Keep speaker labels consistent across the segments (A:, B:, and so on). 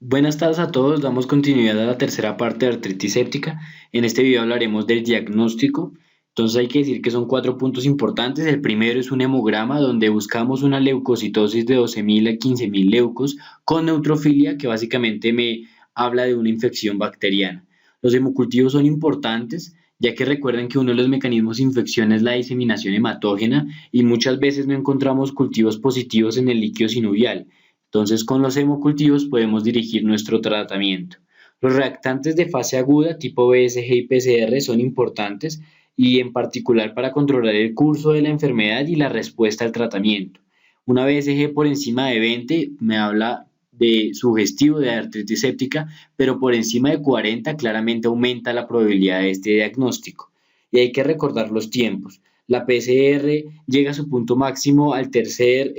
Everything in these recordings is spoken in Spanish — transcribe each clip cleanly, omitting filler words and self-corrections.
A: Buenas tardes a todos, damos continuidad a la tercera parte de artritis séptica. En este video hablaremos del diagnóstico. Entonces hay que decir que son cuatro puntos importantes. El primero es un hemograma donde buscamos una leucocitosis de 12.000 a 15.000 leucos con neutrofilia que básicamente me habla de una infección bacteriana. Los hemocultivos son importantes ya que recuerden que uno de los mecanismos de infección es la diseminación hematógena y muchas veces no encontramos cultivos positivos en el líquido sinovial. Entonces, con los hemocultivos podemos dirigir nuestro tratamiento. Los reactantes de fase aguda tipo BSG y PCR son importantes y en particular para controlar el curso de la enfermedad y la respuesta al tratamiento. Una BSG por encima de 20 me habla de sugestivo de artritis séptica, pero por encima de 40 claramente aumenta la probabilidad de este diagnóstico. Y hay que recordar los tiempos. La PCR llega a su punto máximo al tercer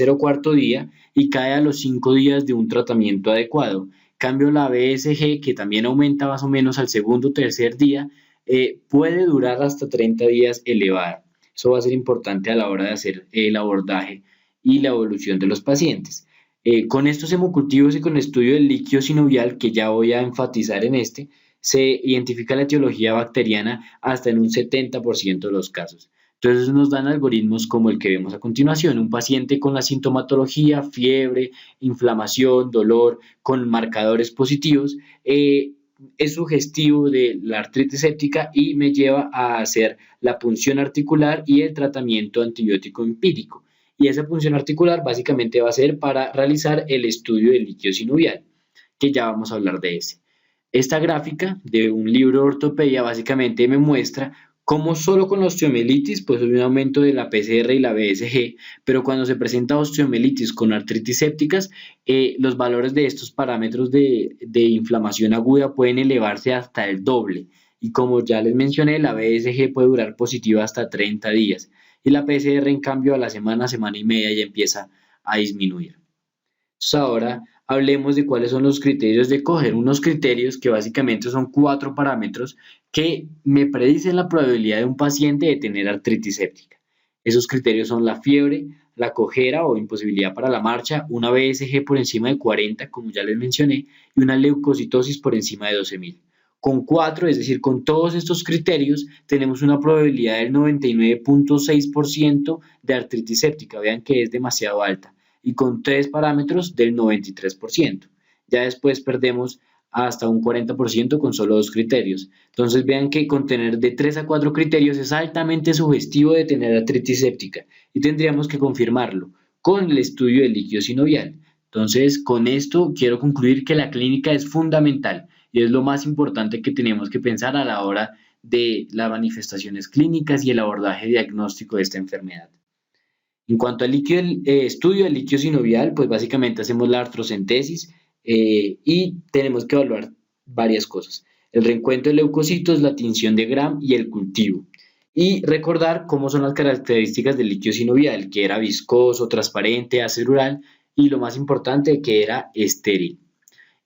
A: o cuarto día y cae a los 5 días de un tratamiento adecuado. Cambio la BSG, que también aumenta más o menos al segundo o tercer día, puede durar hasta 30 días elevada. Eso va a ser importante a la hora de hacer el abordaje y la evolución de los pacientes. Con estos hemocultivos y con el estudio del líquido sinovial, que ya voy a enfatizar en este, se identifica la etiología bacteriana hasta en un 70% de los casos. Entonces nos dan algoritmos como el que vemos a continuación, un paciente con la sintomatología, fiebre, inflamación, dolor, con marcadores positivos, es sugestivo de la artritis séptica y me lleva a hacer la punción articular y el tratamiento antibiótico empírico. Y esa punción articular básicamente va a ser para realizar el estudio del líquido sinovial, que ya vamos a hablar de ese. Esta gráfica de un libro de ortopedia básicamente me muestra cómo solo con la osteomielitis pues hay un aumento de la PCR y la BSG, pero cuando se presenta osteomielitis con artritis sépticas, los valores de estos parámetros de inflamación aguda pueden elevarse hasta el doble. Y como ya les mencioné, la BSG puede durar positiva hasta 30 días y la PCR en cambio a la semana, semana y media ya empieza a disminuir. Entonces ahora hablemos de cuáles son los criterios de coger, unos criterios que básicamente son cuatro parámetros que me predicen la probabilidad de un paciente de tener artritis séptica. Esos criterios son la fiebre, la cojera o imposibilidad para la marcha, una BSG por encima de 40, como ya les mencioné, y una leucocitosis por encima de 12.000. Con cuatro, es decir, con todos estos criterios, tenemos una probabilidad del 99.6% de artritis séptica. Vean que es demasiado alta y con tres parámetros del 93%. Ya después perdemos hasta un 40% con solo dos criterios. Entonces vean que con tener de 3 a 4 criterios es altamente sugestivo de tener artritis séptica y tendríamos que confirmarlo con el estudio del líquido sinovial. Entonces con esto quiero concluir que la clínica es fundamental y es lo más importante que tenemos que pensar a la hora de las manifestaciones clínicas y el abordaje diagnóstico de esta enfermedad. En cuanto al líquido, estudio del líquido sinovial, pues básicamente hacemos la artrocentesis y tenemos que evaluar varias cosas. El reencuentro de leucocitos, la tinción de Gram y el cultivo. Y recordar cómo son las características del líquido sinovial, que era viscoso, transparente, acerural y lo más importante, que era estéril.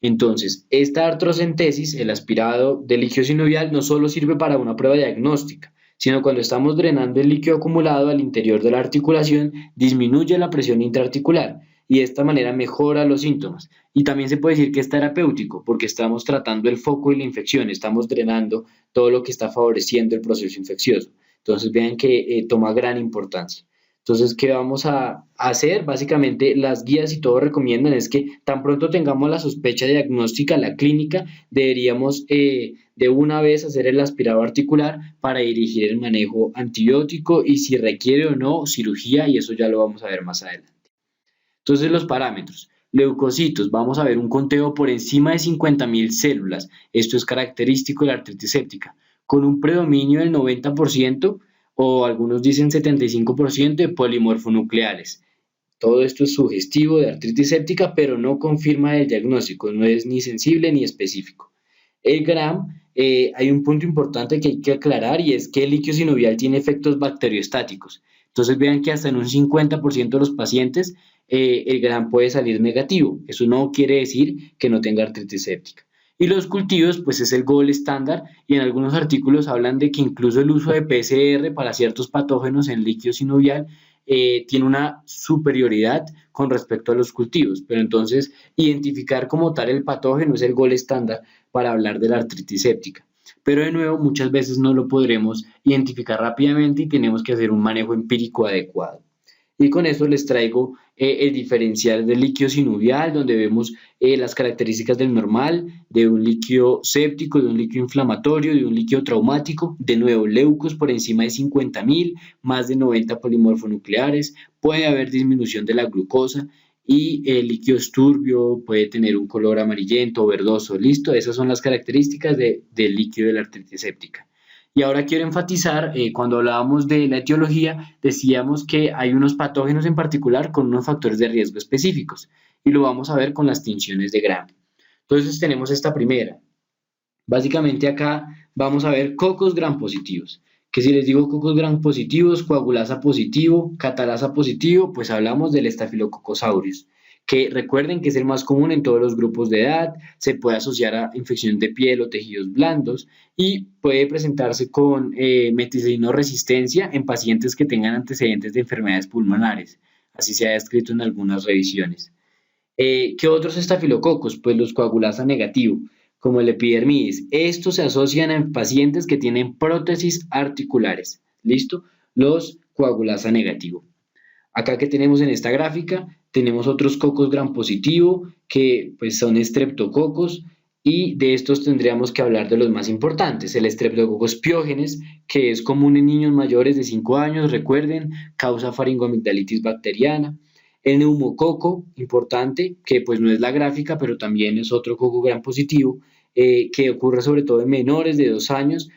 A: Entonces, esta artrocentesis, el aspirado del líquido sinovial, no solo sirve para una prueba diagnóstica, sino cuando estamos drenando el líquido acumulado al interior de la articulación, disminuye la presión intraarticular y de esta manera mejora los síntomas. Y también se puede decir que es terapéutico porque estamos tratando el foco y la infección, estamos drenando todo lo que está favoreciendo el proceso infeccioso. Entonces vean que toma gran importancia. Entonces, ¿qué vamos a hacer? Básicamente, las guías y todo recomiendan es que tan pronto tengamos la sospecha diagnóstica, la clínica, deberíamos de una vez hacer el aspirado articular para dirigir el manejo antibiótico y si requiere o no cirugía, y eso ya lo vamos a ver más adelante. Entonces, los parámetros. Leucocitos, vamos a ver un conteo por encima de 50.000 células. Esto es característico de la artritis séptica, con un predominio del 90% o algunos dicen 75% de polimorfonucleares. Todo esto es sugestivo de artritis séptica, pero no confirma el diagnóstico, no es ni sensible ni específico. El GRAM, hay un punto importante que hay que aclarar y es que el líquido sinovial tiene efectos bacteriostáticos. Entonces vean que hasta en un 50% de los pacientes el GRAM puede salir negativo. Eso no quiere decir que no tenga artritis séptica. Y los cultivos, pues es el gold estándar y en algunos artículos hablan de que incluso el uso de PCR para ciertos patógenos en líquido sinovial tiene una superioridad con respecto a los cultivos, pero entonces identificar como tal el patógeno es el gol estándar para hablar de la artritis séptica. Pero de nuevo, muchas veces no lo podremos identificar rápidamente y tenemos que hacer un manejo empírico adecuado. Y con eso les traigo el diferencial del líquido sinovial, donde vemos las características del normal, de un líquido séptico, de un líquido inflamatorio, de un líquido traumático. De nuevo, leucos por encima de 50.000, más de 90 polimorfonucleares, puede haber disminución de la glucosa y el líquido es turbio, puede tener un color amarillento o verdoso. Listo, esas son las características del líquido de la artritis séptica. Y ahora quiero enfatizar, cuando hablábamos de la etiología, decíamos que hay unos patógenos en particular con unos factores de riesgo específicos, y lo vamos a ver con las tinciones de Gram. Entonces tenemos esta primera. Básicamente acá vamos a ver cocos gram positivos, que si les digo cocos gram positivos, coagulasa positivo, catalasa positivo, pues hablamos del Staphylococcus aureus, que recuerden que es el más común en todos los grupos de edad, se puede asociar a infección de piel o tejidos blandos y puede presentarse con meticillinoresistencia en pacientes que tengan antecedentes de enfermedades pulmonares, así se ha descrito en algunas revisiones. ¿Qué otros estafilococos? Pues los coagulasa negativo, como el epidermidis. Estos se asocian en pacientes que tienen prótesis articulares. ¿Listo? Los coagulasa negativo. Acá que tenemos en esta gráfica, tenemos otros cocos gram positivo, que pues son streptococos, y de estos tendríamos que hablar de los más importantes. El Streptococcus pyogenes, que es común en niños mayores de 5 años, recuerden, causa faringoamigdalitis bacteriana. El neumococo, importante, que pues no es la gráfica, pero también es otro coco gram positivo, que ocurre sobre todo en menores de 2 años,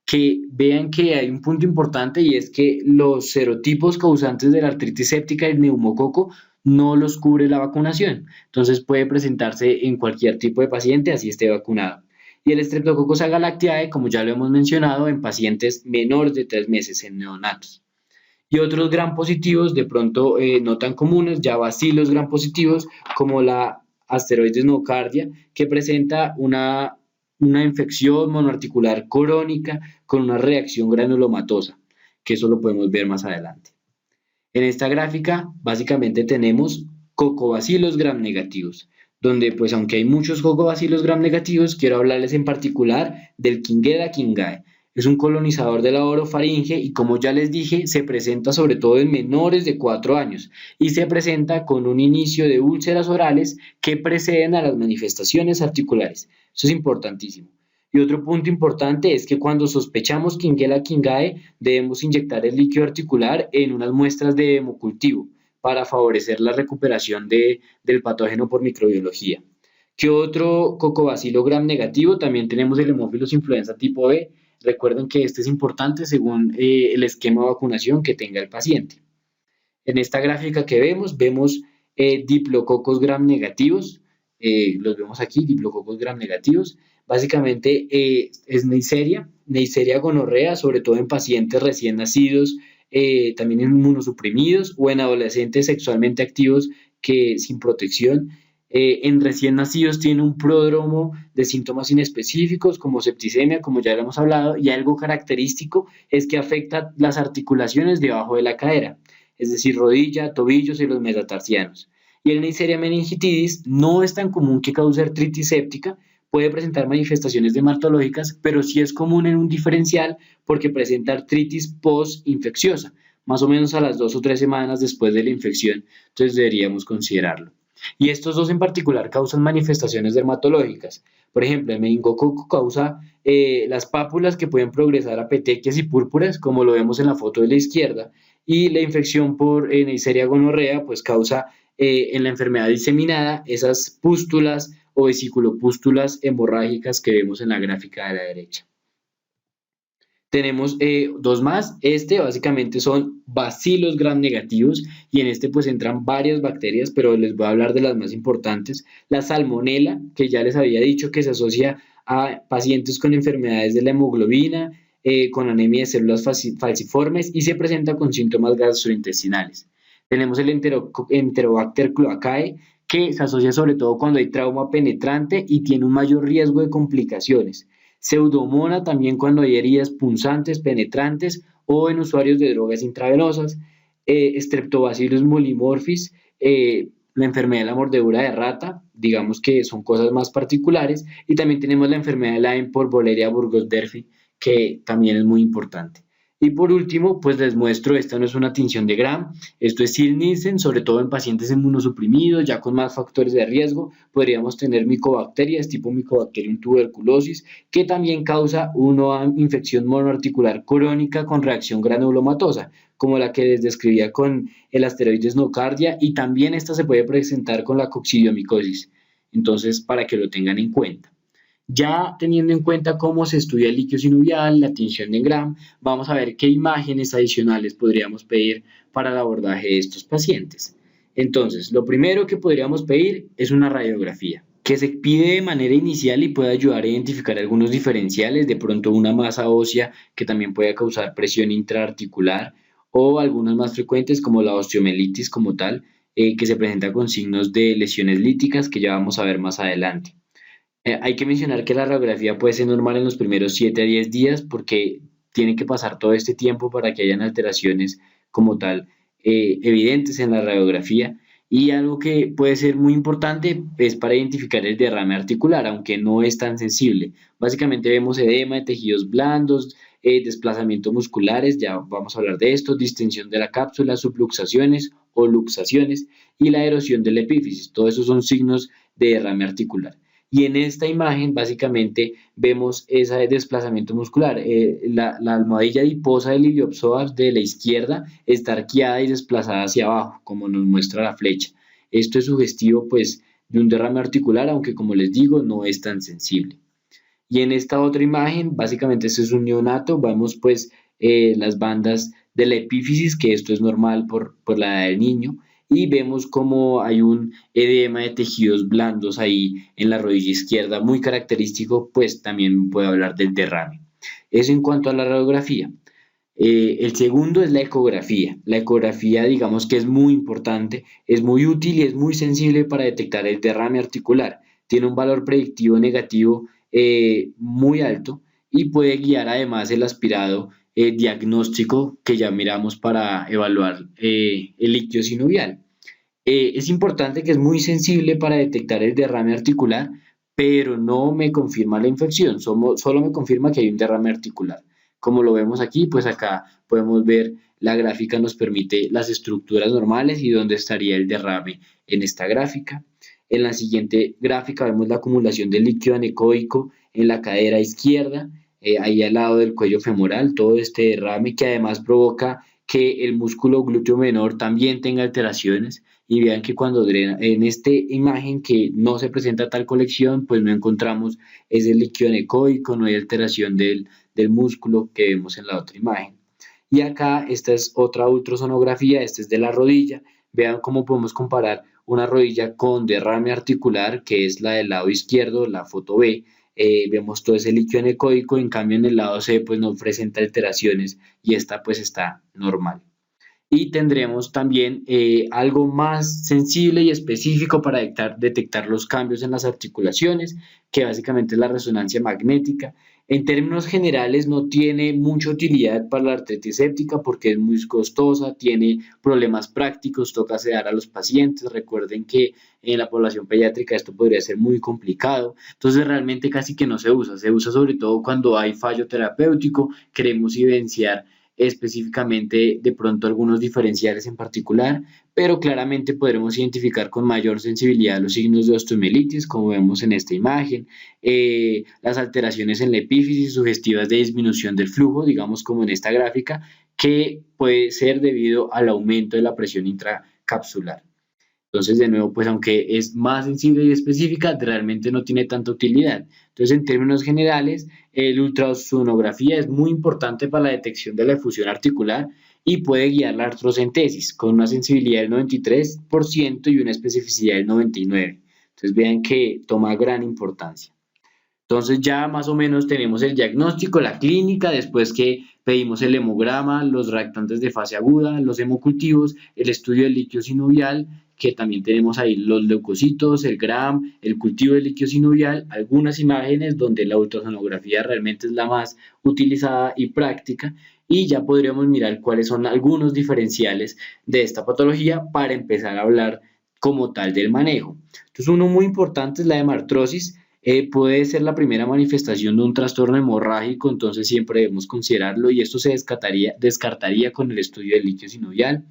A: que vean que hay un punto importante y es que los serotipos causantes de la artritis séptica y el neumococo no los cubre la vacunación. Entonces puede presentarse en cualquier tipo de paciente, así esté vacunado. Y el Streptococcus agalactiae, como ya lo hemos mencionado, en pacientes menores de 3 meses, en neonatos. Y otros gram positivos, de pronto no tan comunes, ya bacilos gram positivos, como la asteroides nocardia, que presenta una infección monoarticular crónica con una reacción granulomatosa, que eso lo podemos ver más adelante. En esta gráfica, básicamente tenemos cocobacilos gram negativos, donde pues aunque hay muchos cocobacilos gram negativos, quiero hablarles en particular del Quinquela quingae. Es un colonizador de la orofaringe y como ya les dije, se presenta sobre todo en menores de 4 años y se presenta con un inicio de úlceras orales que preceden a las manifestaciones articulares. Eso es importantísimo. Y otro punto importante es que cuando sospechamos Quinquela quingae, debemos inyectar el líquido articular en unas muestras de hemocultivo para favorecer la recuperación del patógeno por microbiología. ¿Qué otro cocobacilo gram negativo? También tenemos el Haemophilus influenza tipo B. Recuerden que este es importante según el esquema de vacunación que tenga el paciente. En esta gráfica que vemos diplococos gram negativos, los vemos aquí, diplococos gram negativos. Básicamente es Neisseria gonorrea, sobre todo en pacientes recién nacidos, también en inmunosuprimidos o en adolescentes sexualmente activos que sin protección. En recién nacidos tiene un pródromo de síntomas inespecíficos como septicemia, como ya lo hemos hablado, y algo característico es que afecta las articulaciones debajo de la cadera, es decir, rodilla, tobillos y los metatarsianos. Y el Neisseria meningitidis no es tan común que cause artritis séptica, puede presentar manifestaciones dermatológicas, pero sí es común en un diferencial porque presenta artritis post-infecciosa, más o menos a las 2 o 3 semanas después de la infección, entonces deberíamos considerarlo. Y estos dos en particular causan manifestaciones dermatológicas. Por ejemplo, el meningococo causa las pápulas que pueden progresar a petequias y púrpuras, como lo vemos en la foto de la izquierda, y la infección por Neisseria gonorrea pues causa en la enfermedad diseminada esas pústulas o vesiculopústulas hemorrágicas que vemos en la gráfica de la derecha. Tenemos dos más, básicamente son bacilos gram negativos y en este pues entran varias bacterias, pero les voy a hablar de las más importantes. La salmonela, que ya les había dicho que se asocia a pacientes con enfermedades de la hemoglobina, con anemia de células falciformes y se presenta con síntomas gastrointestinales. Tenemos el Enterobacter cloacae, que se asocia sobre todo cuando hay trauma penetrante y tiene un mayor riesgo de complicaciones. Pseudomonas también cuando hay heridas punzantes, penetrantes o en usuarios de drogas intravenosas. Streptobacillus molymorphis, la enfermedad de la mordedura de rata, digamos que son cosas más particulares, y también tenemos la enfermedad de Lyme por Borrelia burgdorferi, que también es muy importante. Y por último, pues les muestro, esta no es una tinción de Gram, esto es Sil-Nielsen, sobre todo en pacientes inmunosuprimidos, ya con más factores de riesgo, podríamos tener micobacterias tipo Mycobacterium tuberculosis, que también causa una infección monoarticular crónica con reacción granulomatosa, como la que les describía con el asteroides nocardia, y también esta se puede presentar con la coccidiomicosis. Entonces, para que lo tengan en cuenta. Ya teniendo en cuenta cómo se estudia el líquido sinovial, la tinción de Gram, vamos a ver qué imágenes adicionales podríamos pedir para el abordaje de estos pacientes. Entonces, lo primero que podríamos pedir es una radiografía, que se pide de manera inicial y puede ayudar a identificar algunos diferenciales, de pronto una masa ósea que también puede causar presión intraarticular, o algunos más frecuentes como la osteomielitis como tal, que se presenta con signos de lesiones líticas que ya vamos a ver más adelante. Hay que mencionar que la radiografía puede ser normal en los primeros 7 a 10 días porque tiene que pasar todo este tiempo para que hayan alteraciones como tal evidentes en la radiografía. Y algo que puede ser muy importante es para identificar el derrame articular, aunque no es tan sensible. Básicamente vemos edema de tejidos blandos, desplazamientos musculares, ya vamos a hablar de esto, distensión de la cápsula, subluxaciones o luxaciones y la erosión del epífisis. Todos esos son signos de derrame articular. Y en esta imagen básicamente vemos ese desplazamiento muscular. La almohadilla adiposa del iliopsoas de la izquierda está arqueada y desplazada hacia abajo, como nos muestra la flecha. Esto es sugestivo pues de un derrame articular, aunque como les digo no es tan sensible. Y en esta otra imagen, básicamente este es un neonato, vemos pues las bandas de la epífisis, que esto es normal por la edad del niño, y vemos como hay un edema de tejidos blandos ahí en la rodilla izquierda, muy característico, pues también puede hablar del derrame. Eso en cuanto a la radiografía. El segundo es la ecografía. La ecografía, digamos que es muy importante, es muy útil y es muy sensible para detectar el derrame articular. Tiene un valor predictivo negativo muy alto y puede guiar además el aspirado diagnóstico que ya miramos para evaluar el líquido sinovial. Es importante que es muy sensible para detectar el derrame articular, pero no me confirma la infección, solo me confirma que hay un derrame articular. Como lo vemos aquí, pues acá podemos ver la gráfica nos permite las estructuras normales y dónde estaría el derrame en esta gráfica. En la siguiente gráfica vemos la acumulación de líquido anecoico en la cadera izquierda, ahí al lado del cuello femoral, todo este derrame que además provoca que el músculo glúteo menor también tenga alteraciones y vean que cuando drena, en esta imagen que no se presenta tal colección, pues no encontramos ese líquido anecoico, no hay alteración del músculo que vemos en la otra imagen. Y acá esta es otra ultrasonografía, esta es de la rodilla, vean cómo podemos comparar una rodilla con derrame articular, que es la del lado izquierdo, la foto B, vemos todo ese líquido anecoico, en cambio en el lado C pues no presenta alteraciones y esta pues está normal. Y tendremos también algo más sensible y específico para detectar los cambios en las articulaciones, que básicamente es la resonancia magnética. En términos generales no tiene mucha utilidad para la artritis séptica porque es muy costosa, tiene problemas prácticos, toca sedar a los pacientes. Recuerden que en la población pediátrica esto podría ser muy complicado, entonces realmente casi que no se usa sobre todo cuando hay fallo terapéutico, queremos evidenciar específicamente de pronto algunos diferenciales en particular, pero claramente podremos identificar con mayor sensibilidad los signos de osteomielitis, como vemos en esta imagen, las alteraciones en la epífisis sugestivas de disminución del flujo, digamos como en esta gráfica, que puede ser debido al aumento de la presión intracapsular. Entonces, de nuevo, pues aunque es más sensible y específica, realmente no tiene tanta utilidad. Entonces, en términos generales, la ultrasonografía es muy importante para la detección de la efusión articular y puede guiar la artrocentesis con una sensibilidad del 93% y una especificidad del 99%. Entonces, vean que toma gran importancia. Entonces ya más o menos tenemos el diagnóstico, la clínica, después que pedimos el hemograma, los reactantes de fase aguda, los hemocultivos, el estudio del líquido sinovial, que también tenemos ahí los leucocitos, el GRAM, el cultivo del líquido sinovial, algunas imágenes donde la ultrasonografía realmente es la más utilizada y práctica, y ya podríamos mirar cuáles son algunos diferenciales de esta patología para empezar a hablar como tal del manejo. Entonces, uno muy importante es la hemartrosis. Puede ser la primera manifestación de un trastorno hemorrágico, entonces siempre debemos considerarlo y esto se descartaría con el estudio del líquido sinovial.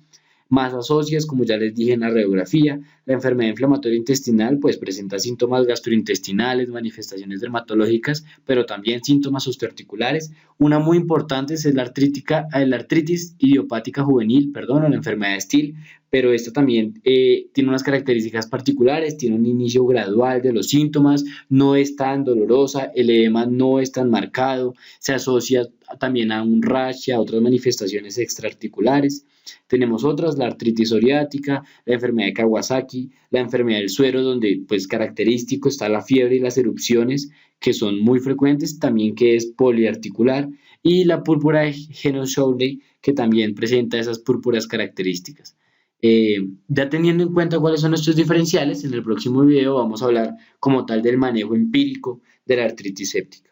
A: Masas óseas, como ya les dije en la radiografía, la enfermedad inflamatoria intestinal pues presenta síntomas gastrointestinales, manifestaciones dermatológicas, pero también síntomas osteoarticulares. Una muy importante es la artritis idiopática juvenil, perdón, o la enfermedad de Still, pero esta también tiene unas características particulares, tiene un inicio gradual de los síntomas, no es tan dolorosa, el edema no es tan marcado, se asocia también a un rash y a otras manifestaciones extraarticulares. Tenemos otras, la artritis psoriática, la enfermedad de Kawasaki, la enfermedad del suero, donde pues característico está la fiebre y las erupciones, que son muy frecuentes, también que es poliarticular, y la púrpura de Henoch-Schönlein, que también presenta esas púrpuras características. Ya teniendo en cuenta cuáles son estos diferenciales, en el próximo video vamos a hablar como tal del manejo empírico de la artritis séptica.